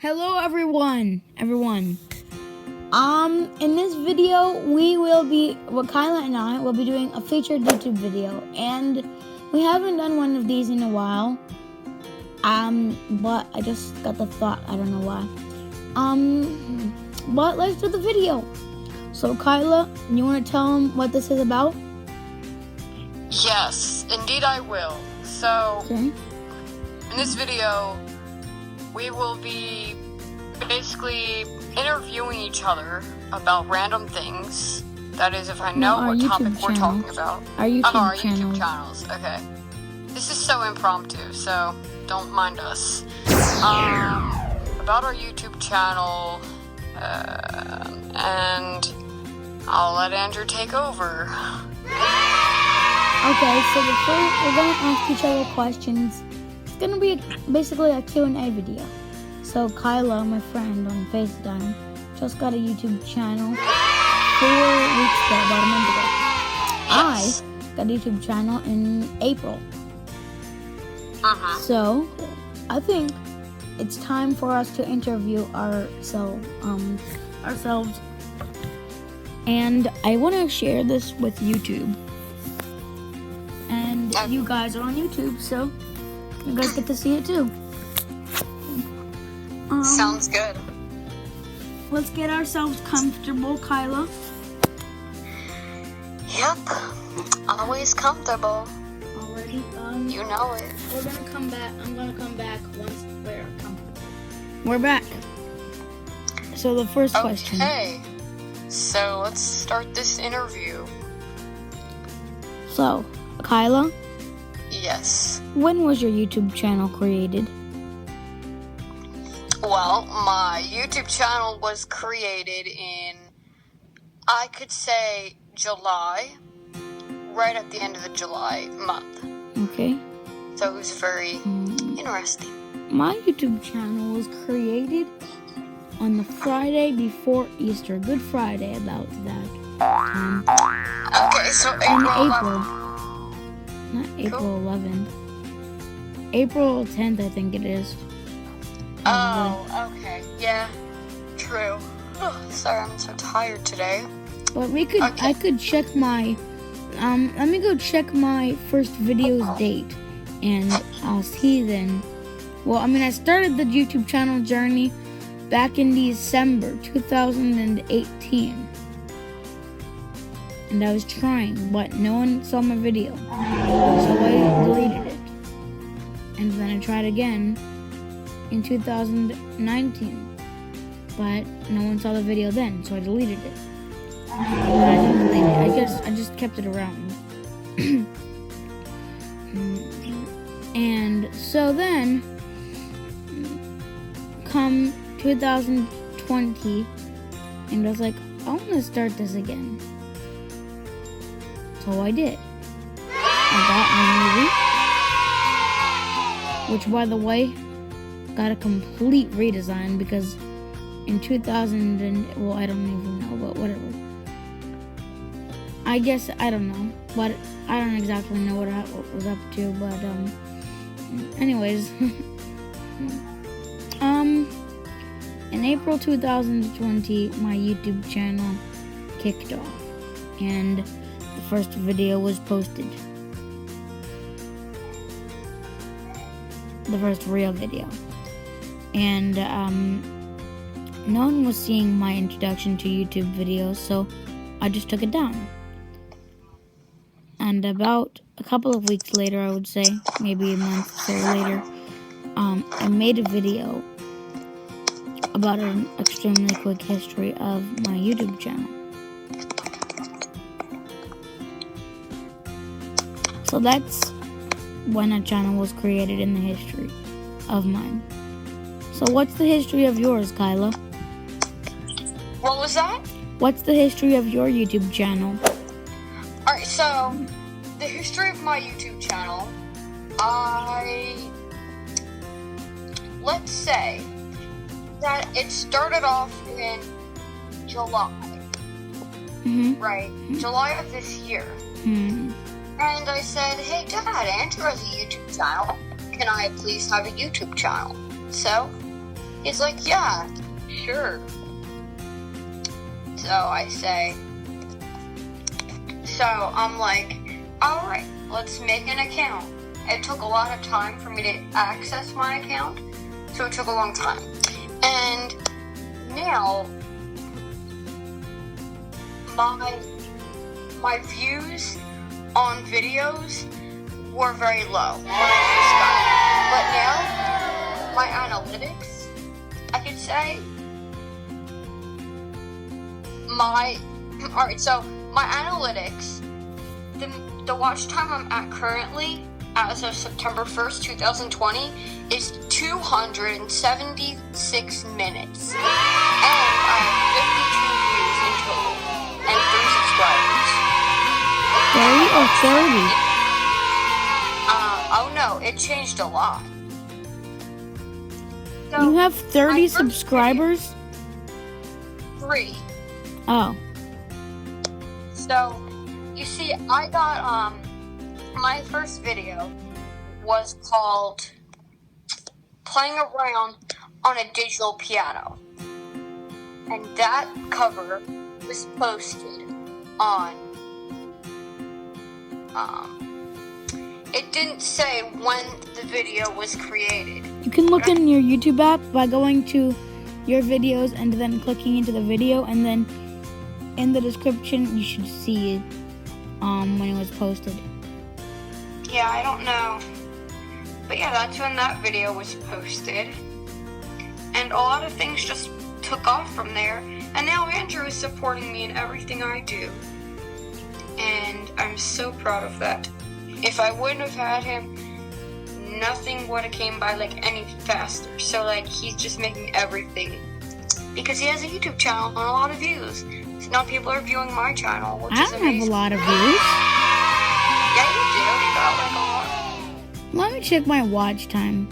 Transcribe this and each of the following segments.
Hello everyone. In this video Kyla and I will be doing a featured YouTube video, and we haven't done one of these in a while. But I just got the thought, I don't know why. But let's do the video. So Kyla, you want to tell them what this is about? Yes, indeed I will. So, Okay. in this video, we will be basically interviewing each other about random things. That is, if I know what topic we're talking about. Our YouTube YouTube channels. Okay. This is so impromptu, so don't mind us. About our YouTube channel, and I'll let Andrew take over. Okay, so we're gonna ask each other questions. It's gonna be basically a Q and A video. So Kyla, my friend on FaceTime, just got a YouTube channel 4 weeks ago, about a month ago. Yes. I got a YouTube channel in April. Uh-huh. So I think it's time for us to interview ourselves. And I want to share this with YouTube. And you guys are on YouTube, so you guys get to see it too. Sounds good. Let's get ourselves comfortable, Kyla. Yep. Always comfortable. Already. You know it. We're gonna come back. I'm gonna come back once we're comfortable. We're back. So the first question. Okay. So let's start this interview. So, Kyla, Yes. when was your YouTube channel created? Well, my YouTube channel was created in, I could say, July. Right at the end of the July month. Okay. So it was very interesting. My YouTube channel was created on the Friday before Easter. Good Friday, about that time. Okay, so In April. April. Not April 11th. April 10th, I think it is. Oh, okay. Yeah, true. Sorry, I'm so tired today. But I could check my, let me go check my first video's date, and I'll see then. Well, I started the YouTube channel journey back in December 2018. And I was trying, but no one saw my video. So I deleted it. And then I tried again in 2019. But no one saw the video then, so I deleted it. I didn't delete it. I just kept it around. And so then, come 2020, and I was like, I want to start this again. So I did. I got my movie, which, by the way, got a complete redesign because in 2000 well, I don't even know, but whatever. I guess I don't know, but I don't exactly know what I was up to. But anyways, in April 2020, my YouTube channel kicked off, and the first video was posted. The first real video, and no one was seeing my introduction to YouTube videos, so I just took it down. And about a couple of weeks later, I would say, maybe a month or so later, I made a video about an extremely quick history of my YouTube channel. So that's when a channel was created in the history of mine. So what's the history of yours, Kyla? What was that? What's the history of your YouTube channel? Alright, so the history of my YouTube channel, let's say that it started off in July, right? July of this year. And I said, hey Dad, Andrew has a YouTube channel. Can I please have a YouTube channel? So He's like, yeah, sure. So I say, so I'm like, alright, let's make an account. It took a lot of time for me to access my account, so it took a long time. And now, my views on videos were very low when I first got it. But now, my analytics, I could say, alright, so my analytics, the watch time I'm at currently, as of September 1st, 2020, is 276 minutes. And I have 52 views in total, and 3 subscribers. 30 or 30? Oh no, it changed a lot. So You have 30 subscribers? 3. Oh. So, you see, I got, my first video was called Playing Around on a Digital Piano. And that cover was posted on, it didn't say when the video was created. You can look in your YouTube app by going to your videos and then clicking into the video, and then in the description you should see it when it was posted. Yeah, I don't know. But yeah, that's when that video was posted. And a lot of things just took off from there. And now Andrew is supporting me in everything I do. And I'm so proud of that. If I wouldn't have had him, nothing would have came by like any faster. So like he's just making everything. Because he has a YouTube channel and a lot of views. So now people are viewing my channel, which is amazing. I don't have a lot of views. Yeah, you do. You got like a lot. Let me check my watch time.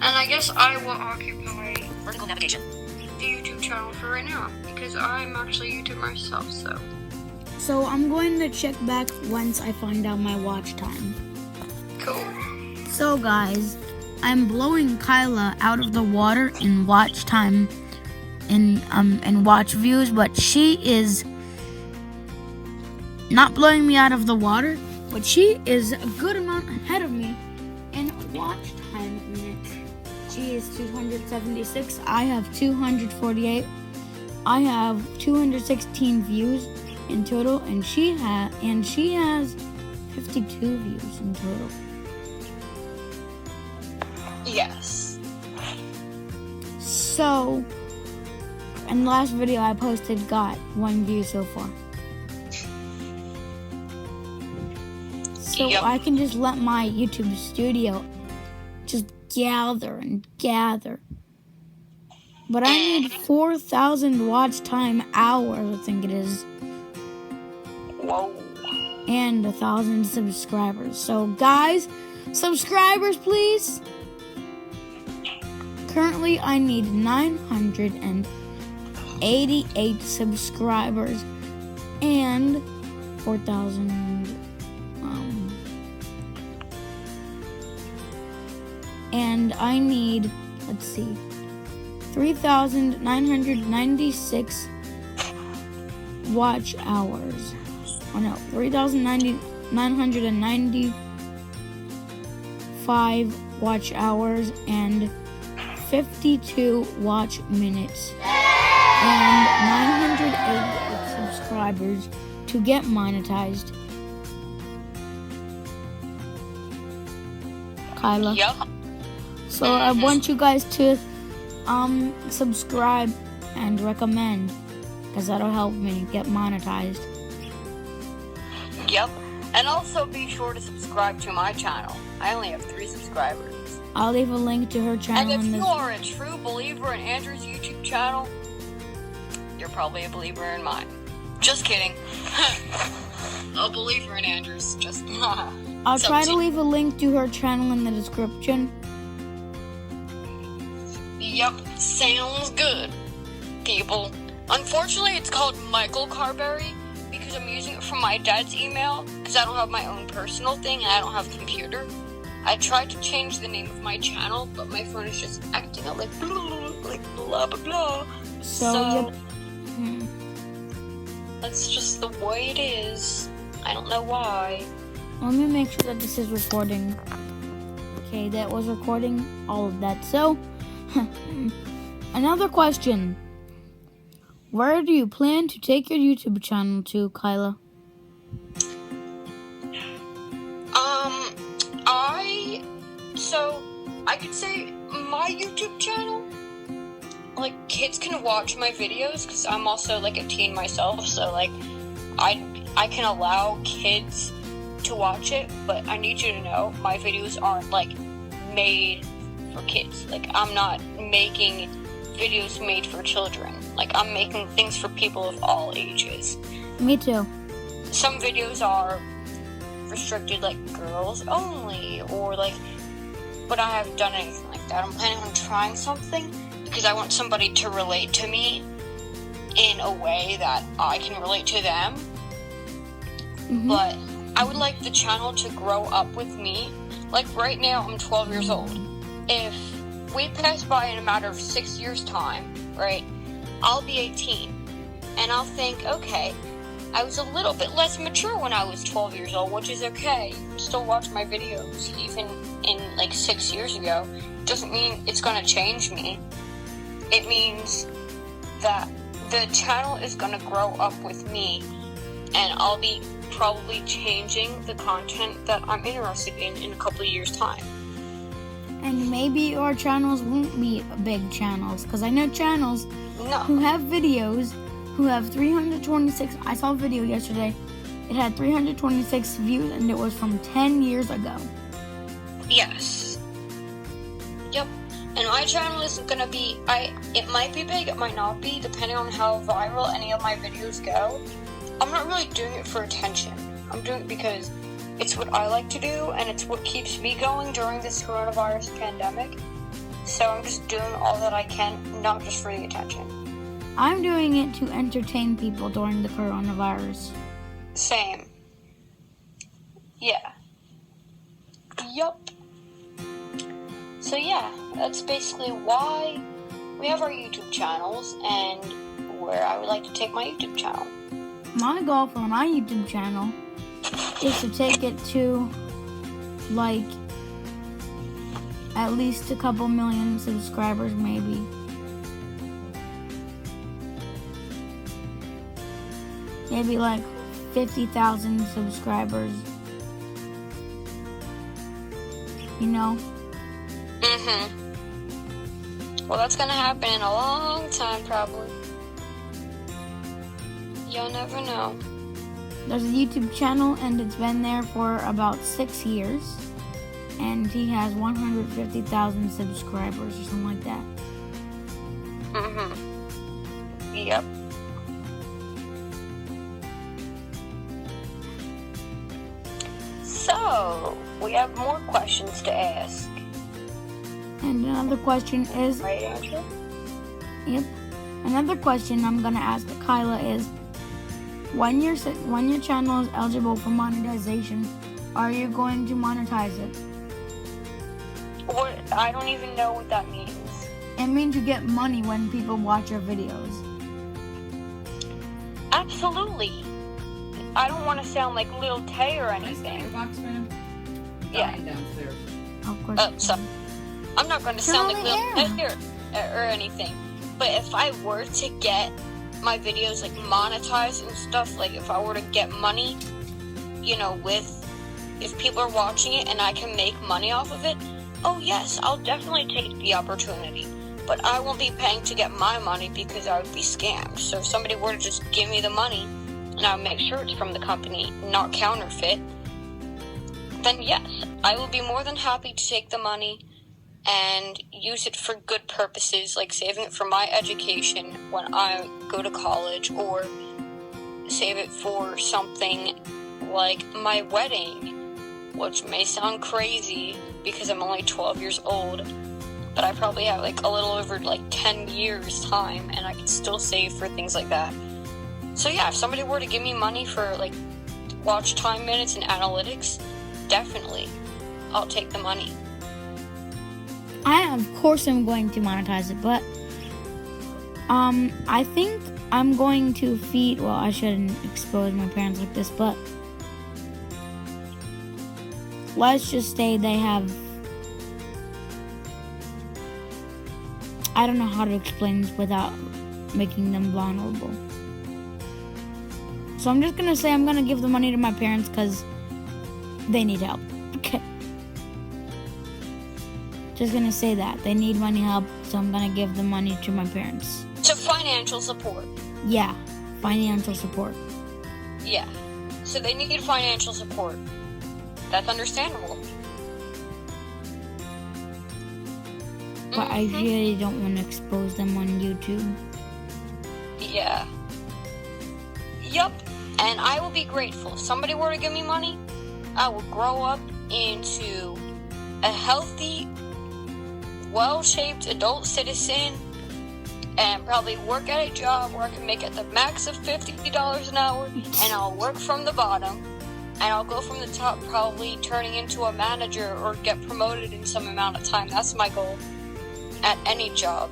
And I guess I will occupy vertical navigation, the YouTube channel for right now, because I'm actually a YouTuber myself, so. So I'm going to check back once I find out my watch time. Cool. So guys, I'm blowing Kyla out of the water in watch time, in watch views, but she is not blowing me out of the water, but she is a good amount ahead of me in watch time minutes. She is 276. I have 248. I have 216 views in total, and she has 52 views in total. Yes. So, and the last video I posted got 1 view so far. So Yep. I can just let my YouTube studio just gather and gather. But I need 4,000 watch time hours, I think it is. Whoa. And 1,000 subscribers. So guys, subscribers please. Currently I need 988 subscribers and 4,000 and I need, let's see, 3,996 watch hours. Oh no, 3,995 watch hours and 52 watch minutes and 908 subscribers to get monetized. Kyla. Yep. So I want you guys to subscribe and recommend, because that'll help me get monetized. Yep. And also be sure to subscribe to my channel. I only have 3 subscribers. I'll leave a link to her channel. And if in you this. are a true believer in Andrew's YouTube channel, you're probably a believer in mine. Just kidding. A believer in Andrew's. Just. I'll try to leave a link to her channel in the description. Yep, sounds good, people. Unfortunately, it's called Michael Carberry because I'm using it from my dad's email because I don't have my own personal thing and I don't have a computer. I tried to change the name of my channel, but my phone is just acting up like blah, blah, blah. So that's just the way it is. I don't know why. Let me make sure that this is recording. Okay, that was recording all of that. So, another question. Where do you plan to take your YouTube channel to, Kyla? I could say my YouTube channel, like, kids can watch my videos, because I'm also, like, a teen myself, so, like, I can allow kids to watch it, but I need you to know, my videos aren't, like, made for kids. Like, I'm not making videos made for children. Like, I'm making things for people of all ages. Me too. Some videos are restricted, like, girls only, or, like, but I haven't done anything like that. I'm planning on trying something, because I want somebody to relate to me in a way that I can relate to them. But I would like the channel to grow up with me. Like, right now, I'm 12 years old. If we pass by in a matter of 6 years' time, right, I'll be 18. And I'll think, okay, I was a little bit less mature when I was 12 years old, which is okay. You can still watch my videos, even in, like, 6 years ago. It doesn't mean it's going to change me. It means that the channel is going to grow up with me, and I'll be probably changing the content that I'm interested in a couple of years' time. And maybe our channels won't be big channels, because I know channels who have videos who have 326. I saw a video yesterday. It had 326 views, and it was from 10 years ago. Yes. Yep. And my channel isn't gonna be. It might be big. It might not be, depending on how viral any of my videos go. I'm not really doing it for attention. I'm doing it because it's what I like to do, and it's what keeps me going during this coronavirus pandemic. So I'm just doing all that I can, not just for the attention. I'm doing it to entertain people during the coronavirus. Same. Yeah. Yup. So yeah, that's basically why we have our YouTube channels, and where I would like to take my YouTube channel. My goal for my YouTube channel is to take it to, like, at least a couple million subscribers, maybe. Maybe like 50,000 subscribers. You know? Well, that's gonna happen in a long time, probably. You'll never know. There's a YouTube channel, and it's been there for about 6 years. And he has 150,000 subscribers or something like that. Yep. So, we have more questions to ask. And another question is... Right, Andrew? Yep. Another question I'm going to ask Kyla is, when your channel is eligible for monetization, are you going to monetize it? What? I don't even know what that means. It means you get money when people watch your videos. Absolutely. I don't want to sound like Lil Tay or anything. Box fan? Yeah. Downstairs. Of course. So I'm not going to sound like Lil Tay or anything. But if I were to get my videos, like, monetized and stuff, like, if I were to get money, you know, if people are watching it and I can make money off of it, oh yes, I'll definitely take the opportunity. But I won't be paying to get my money, because I would be scammed. So if somebody were to just give me the money, and I'll make sure it's from the company, not counterfeit, then yes, I will be more than happy to take the money and use it for good purposes, like saving it for my education when I go to college, or save it for something like my wedding, which may sound crazy because I'm only 12 years old, but I probably have, like, a little over, like, 10 years time, and I can still save for things like that. So yeah, if somebody were to give me money for, like, watch time minutes and analytics, definitely. I'll take the money. Of course I'm going to monetize it, but I think I'm going to feed, well, I shouldn't expose my parents like this, but let's just say they have, I don't know how to explain this without making them vulnerable. So I'm just gonna say I'm gonna give the money to my parents because they need help. Okay. Just gonna say that. They need money help, so I'm gonna give the money to my parents. So financial support. Yeah, financial support. Yeah. So they need financial support. That's understandable. But I really don't want to expose them on YouTube. Yeah. Yup. And I will be grateful. If somebody were to give me money, I will grow up into a healthy, well-shaped adult citizen and probably work at a job where I can make at the max of $50 an hour, and I'll work from the bottom, and I'll go from the top, probably turning into a manager or get promoted in some amount of time. That's my goal at any job.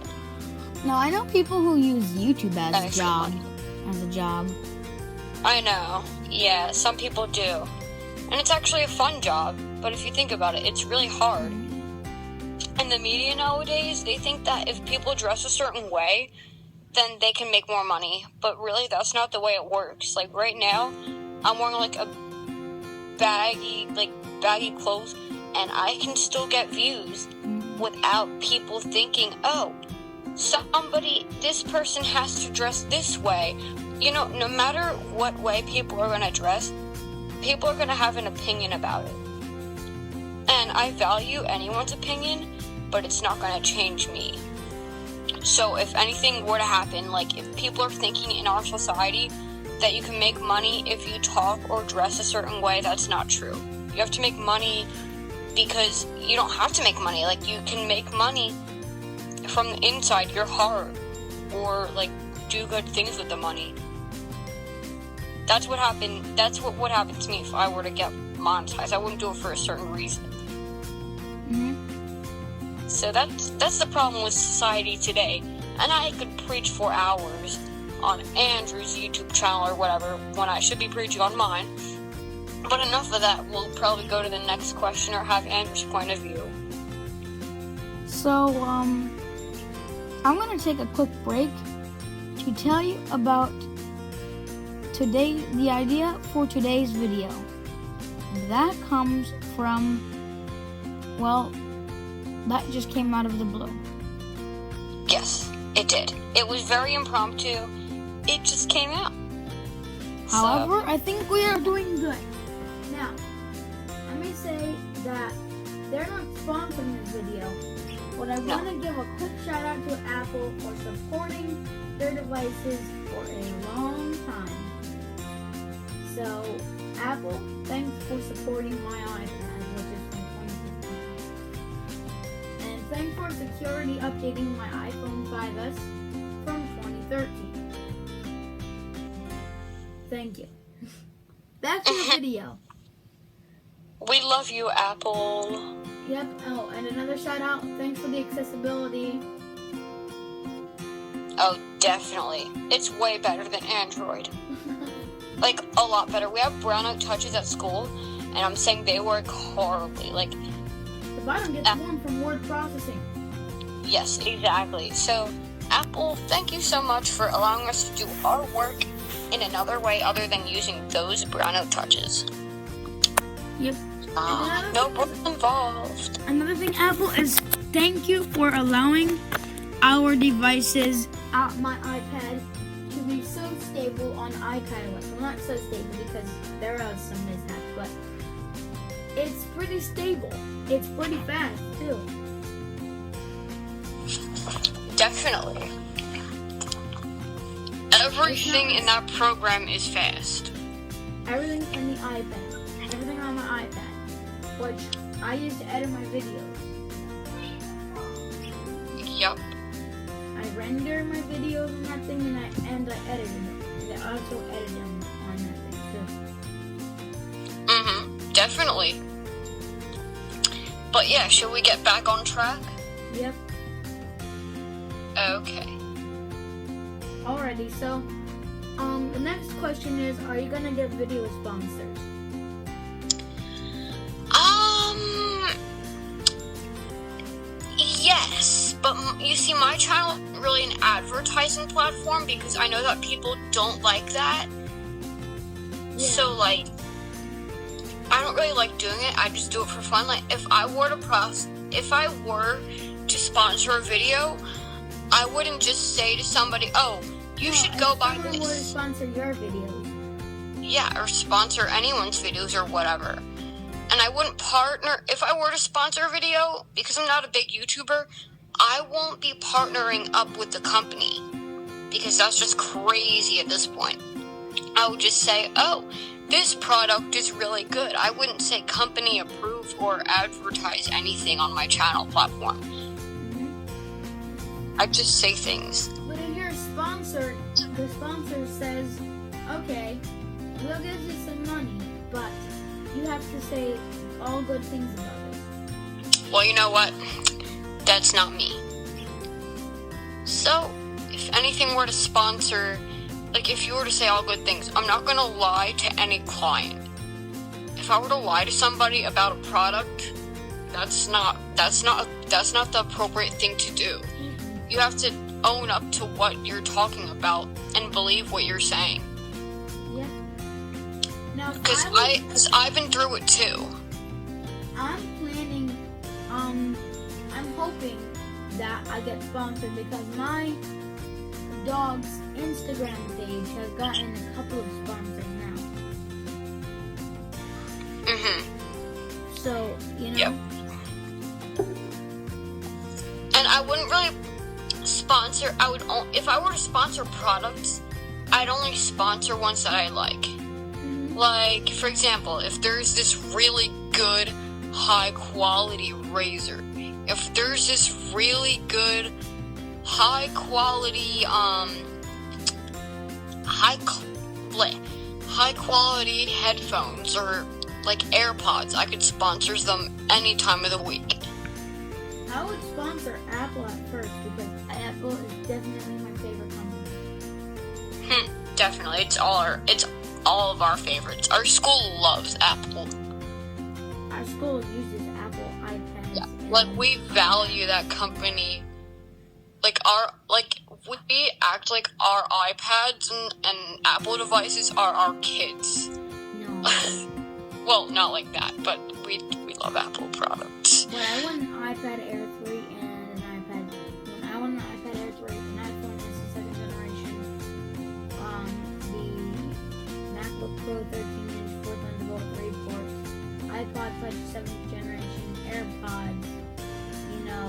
No, I know people who use YouTube as a job. I know. Yeah, some people do. And it's actually a fun job, but if you think about it, it's really hard. In the media nowadays, they think that if people dress a certain way, then they can make more money. But really, that's not the way it works. Like, right now, I'm wearing, like, a baggy clothes, and I can still get views without people thinking, oh, this person has to dress this way. You know, no matter what way people are going to dress, people are going to have an opinion about it. And I value anyone's opinion, but it's not going to change me. So if anything were to happen, like if people are thinking in our society that you can make money if you talk or dress a certain way, that's not true. You have to make money because you don't have to make money. Like, you can make money from the inside, your heart, or like do good things with the money. That's what happened. That's what would happen to me if I were to get monetized. I wouldn't do it for a certain reason. So that's the problem with society today. And I could preach for hours on Andrew's YouTube channel or whatever when I should be preaching on mine. But enough of that. We'll probably go to the next question or have Andrew's point of view. So, I'm going to take a quick break to tell you about the idea for today's video. And that comes from, well, that just came out of the blue. Yes, it did. It was very impromptu. It just came out. However, I think we are doing good. Now, let me say that they're not sponsoring this video, but I want to give a quick shout out to Apple for supporting their devices for a long time. So, Apple, thanks for supporting my iPad, which is from 2015. And thanks for security updating my iPhone 5S from 2013. Thank you. Back to the video. We love you, Apple. Yep. Oh, and another shout out. Thanks for the accessibility. Oh, definitely. It's way better than Android. Like, a lot better. We have brownout touches at school, and I'm saying they work horribly. Like, the bottom gets warm from word processing. Yes, exactly. So, Apple, thank you so much for allowing us to do our work in another way other than using those brownout touches. Yep. No work involved. Another thing, Apple, is thank you for allowing our devices, my iPad, to be so stable on iPadOS. Well, not so stable because there are some mishaps, but it's pretty stable. It's pretty fast, too. Definitely. Everything in that program is fast. Everything in the iPad. Everything on my iPad, which I use to edit my videos. Yep. I render my videos on that thing and I edit them. And I also edit them on that thing too. Definitely. But yeah, should we get back on track? Yep. Okay. Alrighty, so, the next question is, are you gonna get video sponsors? Yes, but you see, my channel isn't really an advertising platform because I know that people don't like that. Yeah. So, like, I don't really like doing it. I just do it for fun. Like, if I were to sponsor a video, I wouldn't just say to somebody, "Oh, you should go buy this." If someone were to sponsor your videos. Yeah, or sponsor anyone's videos or whatever. And I wouldn't partner, if I were to sponsor a video, because I'm not a big YouTuber, I won't be partnering up with the company, because that's just crazy at this point. I would just say, oh, this product is really good. I wouldn't say company approved or advertise anything on my channel platform. I'd just say things. But if you're a sponsor, the sponsor says, okay, we'll give you some money, but you have to say all good things about us. Well, you know what? That's not me. So, if anything were to sponsor, like if you were to say all good things, I'm not going to lie to any client. If I were to lie to somebody about a product, that's not the appropriate thing to do. You have to own up to what you're talking about and believe what you're saying. Yeah. Now, because I've been through it too. I'm planning, I'm hoping that I get sponsored because my dog's Instagram page has gotten a couple of sponsors now. So, you know. Yep. And I wouldn't really sponsor, if I were to sponsor products, I'd only sponsor ones that I like. Like, for example, if there's this really good, high-quality razor, if there's this really good, high-quality, high-quality headphones, or, like, AirPods, I could sponsor them any time of the week. I would sponsor Apple at first, because Apple is definitely my favorite company. Definitely. It's all of our favorites. Our school loves Apple. Our school uses Apple iPads. Yeah, like we value that company. Like we act like our iPads and Apple devices are our kids. No. Well, not like that, but we love Apple products. When I want an iPad Air 3 and an iPad, when I want an iPad Air 3, an iPhone is the 2nd generation, the MacBook Pro 13-inch 4 Thunderbolt 3 ports, iPod Touch 7th generation, AirPods, you know,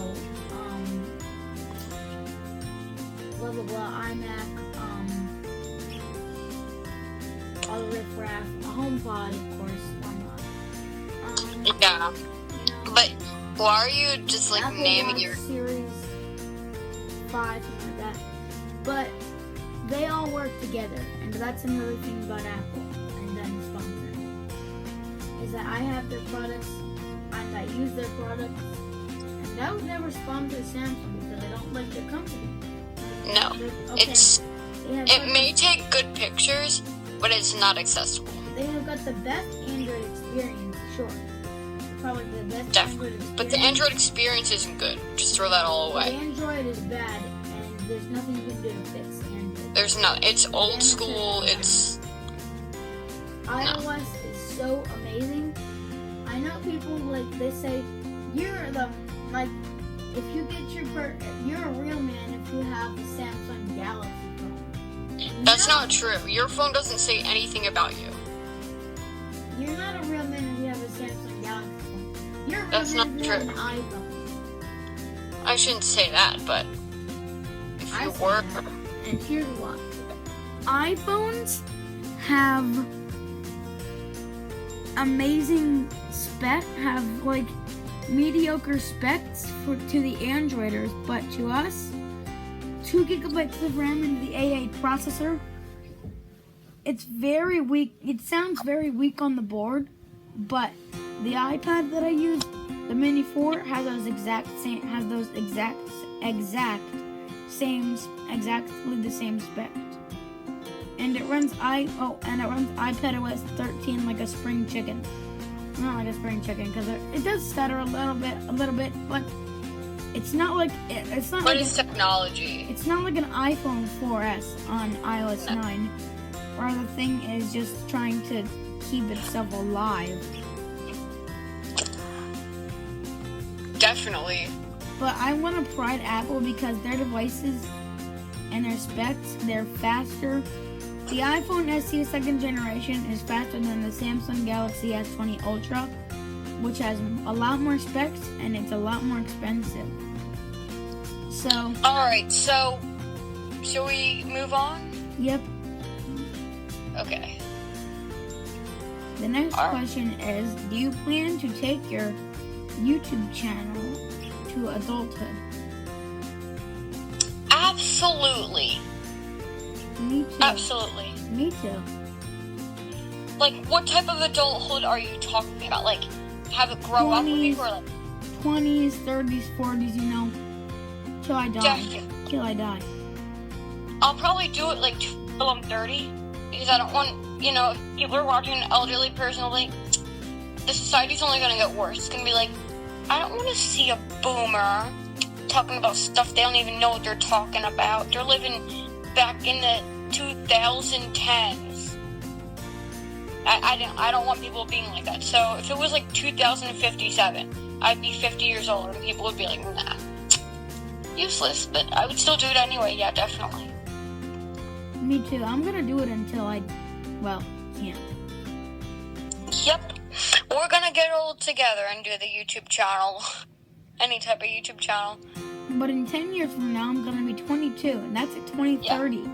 blah blah blah, iMac, all the riffraff, a HomePod, of course, why not? Yeah, you know, but why are you just like Apple naming Watch your Series 5, something like that? But they all work together, and that's another thing about Apple and them sponsoring, is that I have their products and I use their products, and I would never sponsor Samsung because I don't like their company. No, it may take good pictures, but it's not accessible. They have got the best Android experience, sure. Probably the best Definitely. Android experience. But the Android experience isn't good. Just throw that all away. The Android is bad, and there's nothing you can do to fix Android. There's not. It's old school. It's iOS is so amazing. I know people they say you're if you get you're a real man if you have the Samsung Galaxy phone. That's not true. Your phone doesn't say anything about you. You're not a real man if you have a Samsung Galaxy phone. You're a real That's man not if you have true. an iPhone. I shouldn't say that, but if you were, and here's why. iPhones have amazing mediocre specs to the Androiders, but to us, 2 gigabytes of RAM and the A8 processor, it's very weak. It sounds very weak on the board, but the iPad that I use The Mini 4 has those exactly the same spec. And it runs iPadOS 13 like a spring chicken. Not like a spring chicken, because it does stutter a little bit, but it's not like it's not. But like it's technology. It's not like an iPhone 4S on iOS 9, where the thing is just trying to keep itself alive. Definitely. But I want to pride Apple because their devices and their specs, they're faster. The iPhone SE 2nd generation is faster than the Samsung Galaxy S20 Ultra, which has a lot more specs and it's a lot more expensive. So. Alright, so shall we move on? Yep. Okay. The next question is, do you plan to take your YouTube channel to adulthood? Absolutely. Me too. Absolutely. Me too. Like, what type of adulthood are you talking about? Like, have it grow up with you, or like 20s, 30s, 40s, you know, till I die. Definitely. Till I die. I'll probably do it like till I'm 30, because I don't want, you know, if people are watching an elderly person, like, the society's only gonna get worse. It's gonna be like, I don't want to see a boomer talking about stuff they don't even know what they're talking about. They're living back in the 2010s. I don't want people being like that. So if it was like 2057, I'd be 50 years old, and people would be like, nah, useless. But I would still do it anyway. Yeah, definitely. Me too. I'm gonna do it until I, can't. Yep. We're gonna get old together and do the YouTube channel. Any type of YouTube channel. But in 10 years from now, I'm gonna be 22, and that's at 2030. Yeah.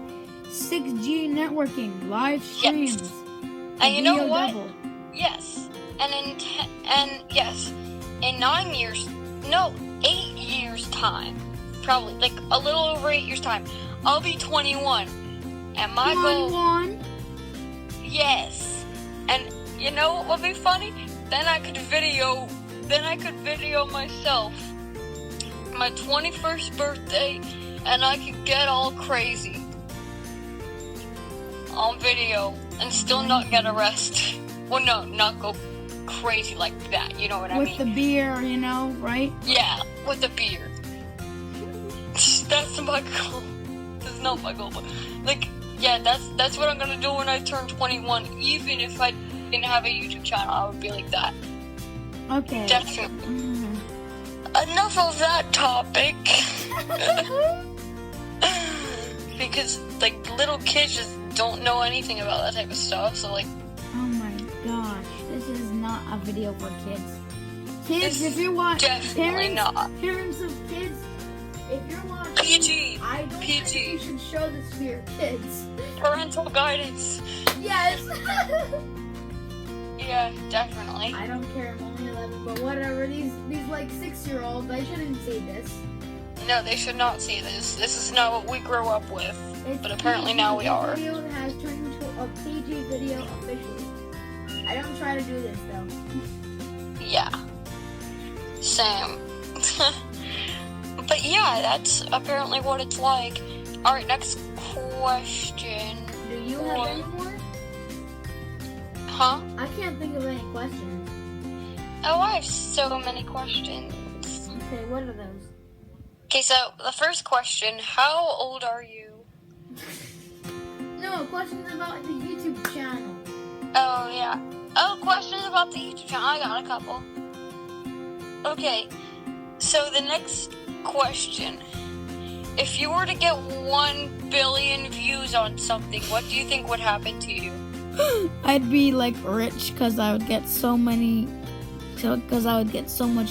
6G networking, live streams. Yes. And you know what? Double. Yes. And in 8 years time, probably like a little over 8 years time, I'll be 21. And my goal. Yes. And you know what would be funny? Then I could video myself my 21st birthday, and I could get all crazy on video and still not get arrested. Well, no, not go crazy like that, you know what I mean? With the beer, you know, right? Yeah, with the beer. That's my goal. That's not my goal, but like, yeah, that's what I'm gonna do when I turn 21. Even if I didn't have a YouTube channel, I would be like that. Okay. Definitely. Enough of that topic. Because, like, little kids just don't know anything about that type of stuff, so, like... Oh my gosh, this is not a video for kids. Kids, if you're watching... Definitely not. Parents of kids, if you're watching... PG. I don't think you should show this to your kids. Parental guidance. Yes. Yeah, definitely. I don't care, I'm only 11, but whatever. These like 6-year-olds, they shouldn't see this. No, they should not see this. This is not what we grew up with. But apparently now we are. This video has turned into a PG video officially. I don't try to do this though. Yeah. Same. But yeah, that's apparently what it's like. Alright, next question. Do you have any more? Huh? I can't think of any questions. Oh, I have so many questions. Okay, what are those? Okay, so the first question, how old are you? No, questions about the YouTube channel. Oh, yeah. Oh, questions about the YouTube channel. I got a couple. Okay, so the next question. If you were to get 1 billion views on something, what do you think would happen to you? I'd be like rich because I would get so much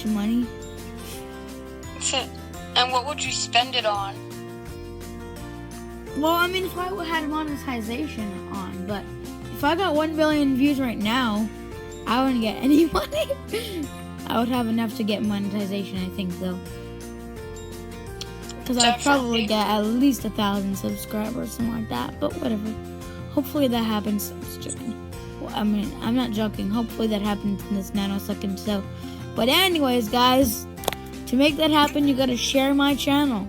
money. And what would you spend it on? Well, I mean, if I had monetization on, but if I got 1 billion views right now, I wouldn't get any money. I would have enough to get monetization, I think, though. Because I'd probably get at least 1,000 subscribers, something like that, but whatever. Hopefully that happens. I'm just joking. Well, I mean, I'm not joking. Hopefully that happens in this nanosecond. So, But anyways, guys, to make that happen, you gotta share my channel.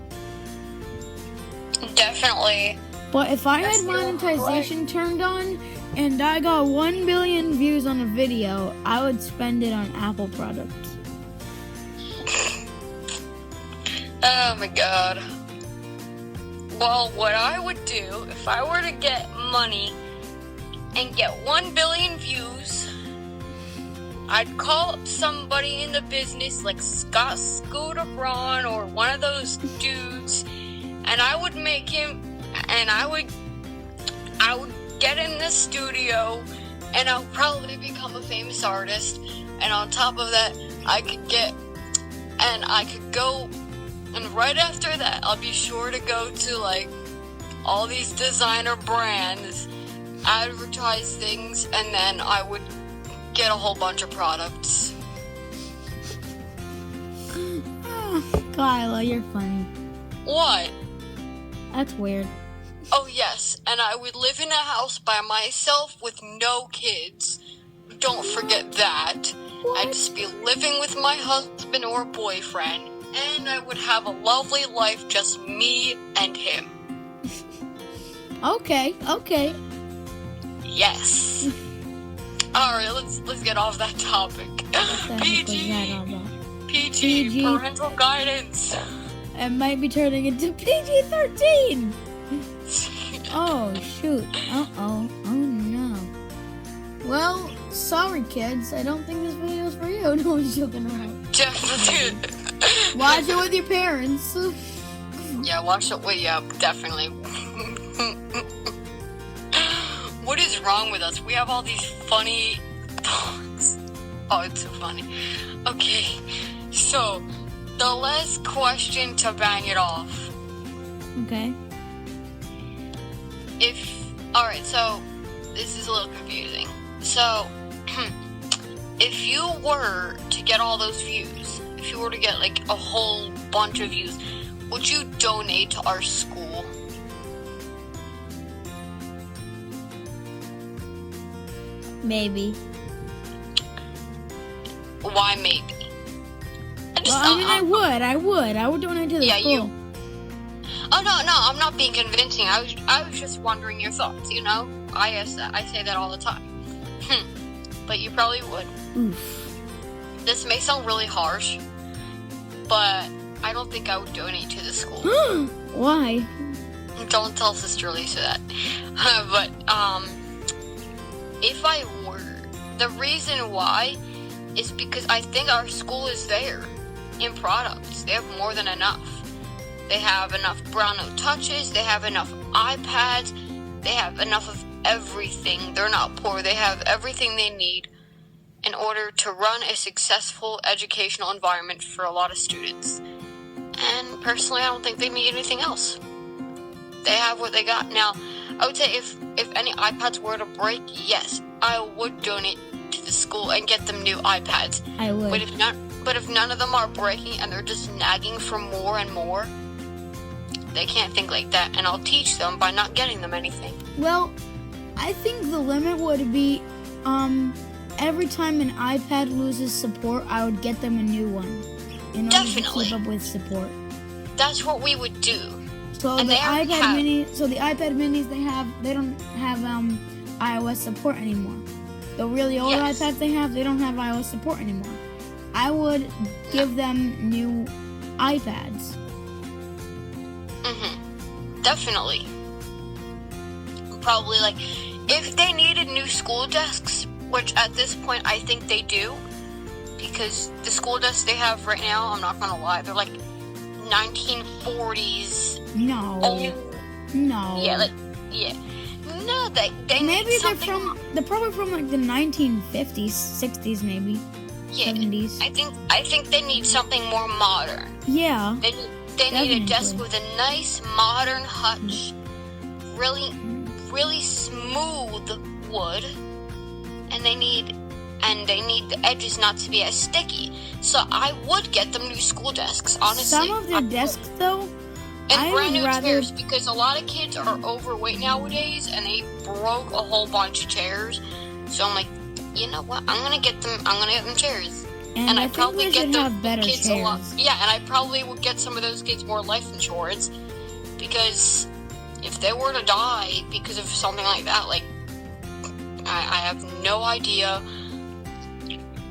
Definitely. But if I had monetization turned on and I got 1 billion views on a video, I would spend it on Apple products. Oh my god. Well, what I would do if I were to get money and get 1 billion views, I'd call up somebody in the business like Scott Scooter Braun or one of those dudes, and I would make him, and I would get in the studio, and I'll probably become a famous artist, and on top of that, I could go, and right after that, I'll be sure to go to, like, all these designer brands, advertise things, and then I would get a whole bunch of products. Oh, Kyla, you're funny. What? That's weird. Oh, yes, and I would live in a house by myself with no kids. Don't forget that. What? I'd just be living with my husband or boyfriend, and I would have a lovely life, just me and him. Okay. Yes. Alright, let's get off that topic. PG, parental guidance. It might be turning into PG-13. Oh, shoot. Uh-oh. Oh, no. Well, sorry, kids. I don't think this video is for you. No one's joking around. Definitely. Watch it with your parents. Yeah, watch it with, yeah, definitely. What is wrong with us? We have all these funny thoughts. Oh, it's so funny. Okay, so the last question to bang it off. Okay. Alright, so this is a little confusing. So, if you were to get all those views, if you were to get like a whole bunch of views, would you donate to our school? Maybe. Why maybe? I would donate to the school. Oh, no, I'm not being convincing. I was just wondering your thoughts, you know? I say that all the time. But you probably would. Oof. This may sound really harsh, but I don't think I would donate to the school. Why? Don't tell Sister Lisa that. But, if I were, the reason why is because I think our school is there in products. They have more than enough. They have enough brown note touches. They have enough iPads. They have enough of everything. They're not poor. They have everything they need in order to run a successful educational environment for a lot of students. And personally, I don't think they need anything else. They have what they got. Now, I would say if any iPads were to break, yes, I would donate to the school and get them new iPads. I would. But if none of them are breaking and they're just nagging for more and more, they can't think like that, and I'll teach them by not getting them anything. Well, I think the limit would be, every time an iPad loses support, I would get them a new one in order to keep up with support. That's what we would do. So the iPad minis they don't have iOS support anymore. The really old iPads they don't have iOS support anymore. I would give them new iPads. Definitely. Probably, like, if they needed new school desks, which at this point I think they do, because the school desks they have right now, I'm not gonna lie, they're like 1940s. No. No. Yeah, No, they maybe need something. They're probably from like the 1950s, 60s maybe. Yeah, 70s. I think they need something more modern. Yeah. They need a desk with a nice modern hutch, really smooth wood, and they need the edges not to be as sticky. So I would get them new school desks, honestly. Some of their desks though, and brand new chairs, because a lot of kids are overweight nowadays and they broke a whole bunch of chairs. So I'm like, you know what? I'm gonna get them chairs. And I'd probably get the kids chairs. a lot. Yeah, and I probably would get some of those kids more life insurance, because if they were to die because of something like that, like, I have no idea.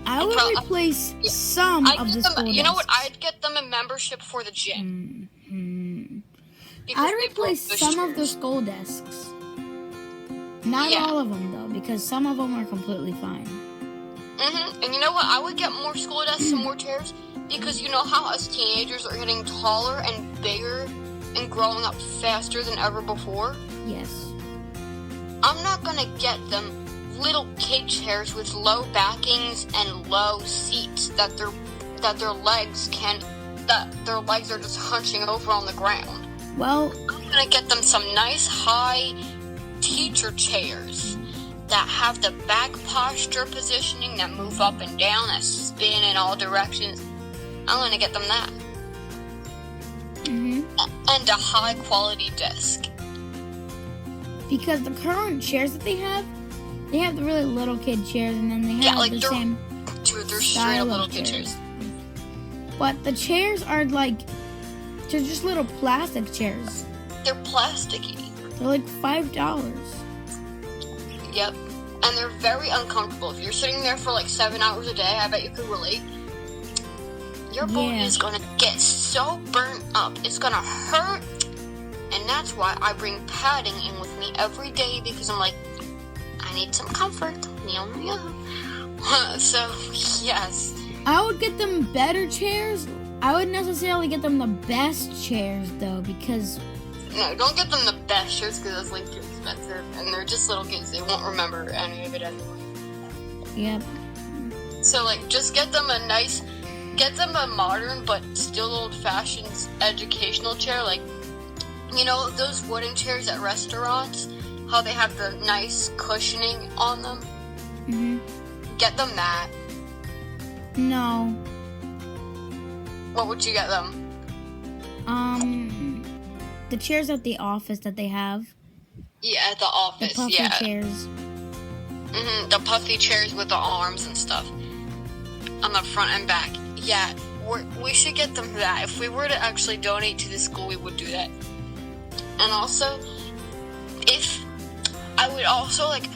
I would replace some of the school desks. You know what? I'd get them a membership for the gym. I'd replace some of the school desks. Not all of them, though, because some of them are completely fine. And you know what? I would get more school desks and more chairs, because you know how us teenagers are getting taller and bigger and growing up faster than ever before? Yes. I'm not going to get them little kid chairs with low backings and low seats that their legs are just hunching over on the ground. Well, I'm going to get them some nice high teacher chairs that have the back posture positioning, that move up and down, that spin in all directions. I'm going to get them that. And a high quality desk. Because the current chairs that they have the really little kid chairs, and then they have the same they're straight up little kid chairs. But the chairs are like, they're just little plastic chairs. They're plasticky. They're like $5. Yep. And they're very uncomfortable. If you're sitting there for like 7 hours a day, I bet you could relate. Your body is going to get so burnt up. It's going to hurt. And that's why I bring padding in with me every day, because I'm like, I need some comfort. So, yes. I would get them better chairs. I wouldn't necessarily get them the best chairs, though, because... No, don't get them the best chairs, because that's, like, too expensive. And they're just little kids. They won't remember any of it anyway. Yep. So, like, just get them a modern but still old-fashioned educational chair. Like, you know, those wooden chairs at restaurants? How they have the nice cushioning on them? Get them that. No. What would you get them? The chairs at the office that they have. Yeah, at the office, the puffy chairs. The puffy chairs with the arms and stuff on the front and back. Yeah, we should get them that. If we were to actually donate to the school, we would do that. And also, I would also, like,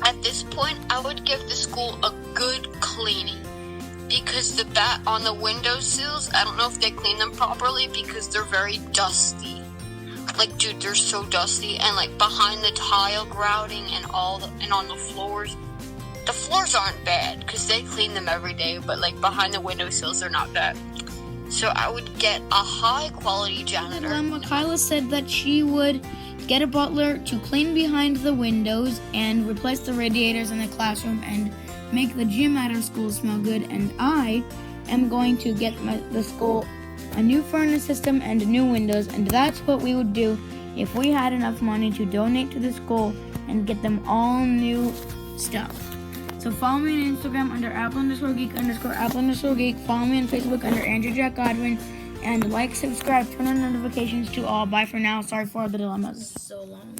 at this point, I would give the school a good cleaning. Because the bat on the windowsills, I don't know if they clean them properly, because they're very dusty. Like, dude, they're so dusty. And, like, behind the tile grouting and on the floors. The floors aren't bad, because they clean them every day. But, like, behind the windowsills, they're not bad. So I would get a high-quality janitor. Kyla said that she would get a butler to clean behind the windows and replace the radiators in the classroom and make the gym at our school smell good. And I am going to get the school a new furnace system and new windows. And that's what we would do if we had enough money to donate to the school and get them all new stuff. So follow me on Instagram under apple_geek_apple_geek. Follow me on Facebook under Andrew Jack Godwin. And like, subscribe, turn on notifications to all. Bye for now. Sorry for the dilemmas. So long.